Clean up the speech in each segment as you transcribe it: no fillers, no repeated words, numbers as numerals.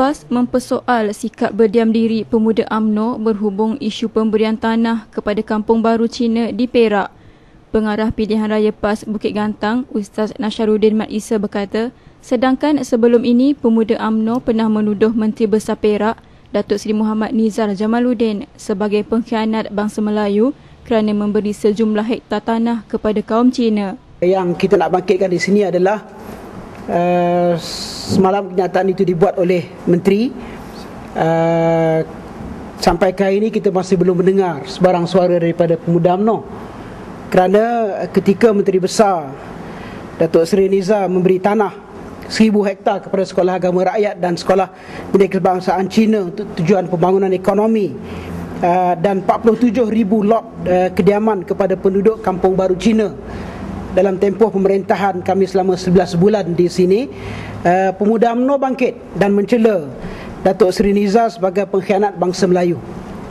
PAS mempersoal sikap berdiam diri pemuda UMNO berhubung isu pemberian tanah kepada Kampung Baru Cina di Perak. Pengarah Pilihan Raya PAS Bukit Gantang, Ustaz Nasharuddin Mat Isa berkata, sedangkan sebelum ini pemuda UMNO pernah menuduh Menteri Besar Perak, Datuk Seri Muhammad Nizar Jamaluddin sebagai pengkhianat bangsa Melayu kerana memberi sejumlah hektar tanah kepada kaum Cina. Yang kita nak bangkitkan di sini adalah semalam kenyataan itu dibuat oleh Menteri. Sampai ke hari ini kita masih belum mendengar sebarang suara daripada pemuda UMNO. Kerana ketika Menteri Besar Datuk Seri Nizar memberi tanah 1000 hektar kepada Sekolah Agama Rakyat dan Sekolah Pendidikan Kebangsaan Cina untuk tujuan pembangunan ekonomi, dan 47,000 lot kediaman kepada penduduk Kampung Baru Cina dalam tempoh pemerintahan kami selama 11 bulan di sini, pemuda UMNO bangkit dan mencela Datuk Seri Nizar sebagai pengkhianat bangsa Melayu.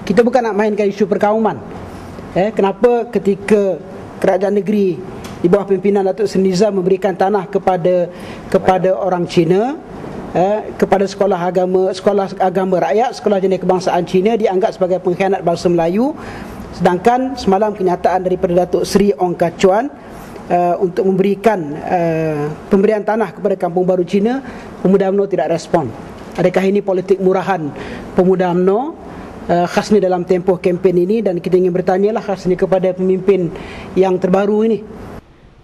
Kita bukan nak mainkan isu perkauman. Kenapa ketika kerajaan negeri di bawah pimpinan Datuk Seri Nizar memberikan tanah kepada orang Cina, kepada sekolah agama rakyat, sekolah jenis kebangsaan Cina dianggap sebagai pengkhianat bangsa Melayu, sedangkan semalam kenyataan daripada Datuk Seri Ong Kah Chuan untuk memberikan pemberian tanah kepada Kampung Baru Cina, pemuda UMNO tidak respon. Adakah ini politik murahan pemuda UMNO khasnya dalam tempoh kempen ini? Dan kita ingin bertanyalah khasnya kepada pemimpin yang terbaru ini.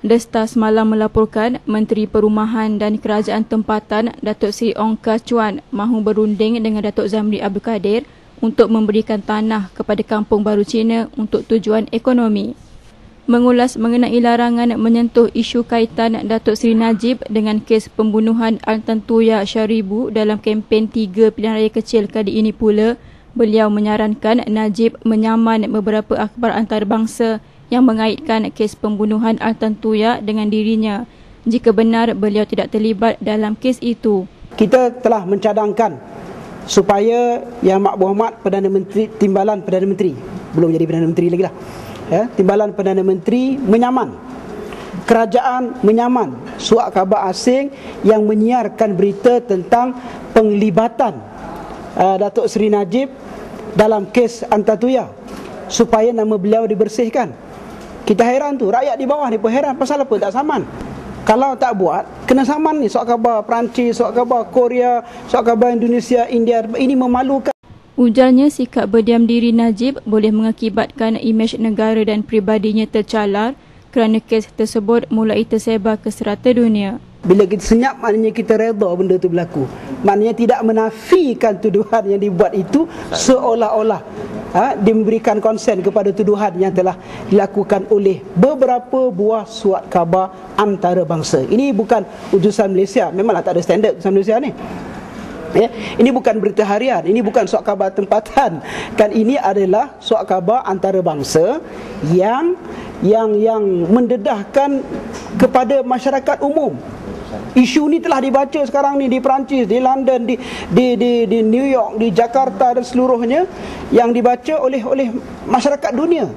Desta semalam melaporkan Menteri Perumahan dan Kerajaan Tempatan Datuk Seri Ong Kah Chuan mahu berunding dengan Datuk Zamri Abdul Kadir untuk memberikan tanah kepada Kampung Baru Cina untuk tujuan ekonomi. Mengulas mengenai larangan menyentuh isu kaitan Datuk Seri Najib dengan kes pembunuhan Al-Tantuya Syaribu dalam kempen 3 pilihan raya kecil kali ini pula, beliau menyarankan Najib menyaman beberapa akhbar antarabangsa yang mengaitkan kes pembunuhan Al-Tantuya dengan dirinya jika benar beliau tidak terlibat dalam kes itu. Kita telah mencadangkan supaya Yang Mak Berhormat Perdana Menteri, Timbalan Perdana Menteri, belum jadi Perdana Menteri lagi lah, Timbalan Perdana Menteri menyaman, kerajaan menyaman surat khabar asing yang menyiarkan berita tentang penglibatan Datuk Seri Najib dalam kes Al-Tantuya supaya nama beliau dibersihkan. Kita heran tu, rakyat di bawah ni pun heran pasal apa tak saman. Kalau tak buat, kena saman ni surat khabar Perancis, surat khabar Korea, surat khabar Indonesia, India. Ini memalukan. Ujarnya sikap berdiam diri Najib boleh mengakibatkan imej negara dan peribadinya tercalar kerana kes tersebut mulai tersebar ke serata dunia. Bila kita senyap, maknanya kita redha benda itu berlaku. Maknanya tidak menafikan tuduhan yang dibuat itu, seolah-olah dia memberikan konsen kepada tuduhan yang telah dilakukan oleh beberapa buah surat khabar antarabangsa. Ini bukan utusan Malaysia. Memanglah tak ada standard utusan Malaysia ni. Ini bukan berita harian, ini bukan surat khabar tempatan. Kan ini adalah surat khabar antarabangsa yang mendedahkan kepada masyarakat umum. Isu ni telah dibaca sekarang ni di Perancis, di London, di New York, di Jakarta dan seluruhnya, yang dibaca oleh masyarakat dunia.